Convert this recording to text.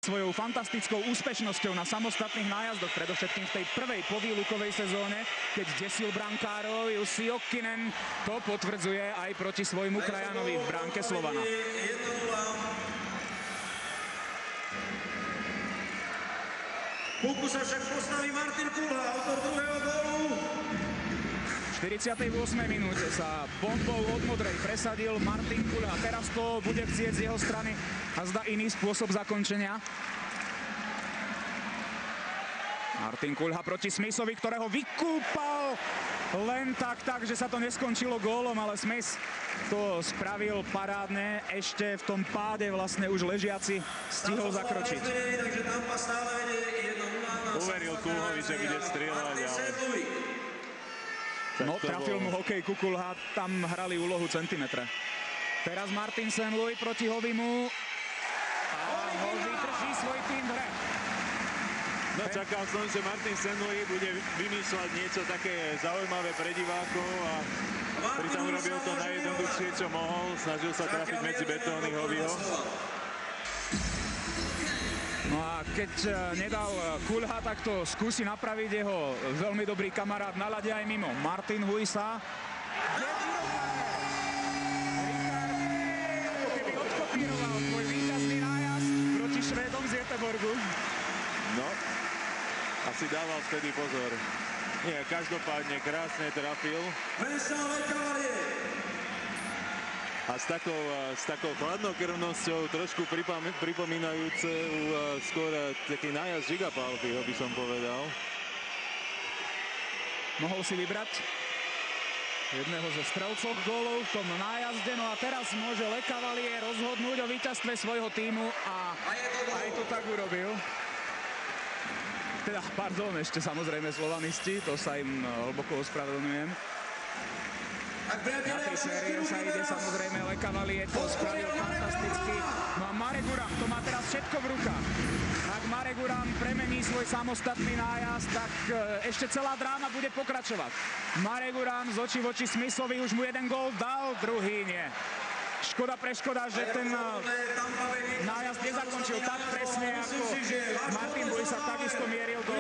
svojou fantastickou úspešnosťou na samostatných nájazdoch, predovšetkým v tej prvej povýlukovej sezóne, keď desil brankárov. Jussi Jokinen to potvrdzuje aj proti svojmu krajanovi v bránke Slovana. Puku sa však postaví Martin Kulha, autor druhého gólu. V 48. minúte sa bombou od modrej presadil Martin Kulha. Teraz to bude chcieť z jeho strany a zda iný spôsob zakončenia. Martin Kulha proti Smithovi, ktorého vykúpal len tak, že sa to neskončilo gólom, ale Smith to spravil parádne. Ešte v tom páde vlastne už ležiaci stihol zakročiť. Uveril Kulhovi, že bude strieľať, ale... No, trafil mu hokej Kulha, tam hrali úlohu centimetre. Teraz Martin St-Louis proti Hovimu. A Hovi drží svoj tým v hre. No, čakal som, že Martin St-Louis bude vymýšľať niečo také zaujímavé pre divákov a pritom urobil to najjednoduchšie, čo mohol. Snažil sa trafiť medzi betóny Hoviho. No a keď nedal Kulha, tak to skúsi napraviť jeho veľmi dobrý kamarát na ľade aj mimo. Martin Huisa. Ako keby odkopíroval svoj víťazný nájazd proti Švédom z Göteborgu. No, asi dával vtedy pozor. Nie, každopádne krásne trafil. A s takou chladnokrvnosťou, trošku pripomínajúce skôr taký nájazd Žiga Palfiho, by som povedal. Mohol si vybrať jedného zo strelcov gólov v tom nájazde, no a teraz môže Le Cavalier rozhodnúť o víťazstve svojho tímu a aj to tak urobil. Teda, pardon, ešte samozrejme slovanisti, to sa im hlboko ospravedlňujem. Na tej série sa ide samozrejme Le Cavalier, to spravil fantasticky. No a Marek Uran, to má teraz všetko v rukách. Ak Marek Uran premení svoj samostatný nájazd, tak ešte celá dráma bude pokračovať. Marek Uran z očí v oči Smithovi už mu jeden gól dal, druhý nie. Škoda, že ten nájazd nezakončil tak presne, ako Martin Huisa takisto mieril do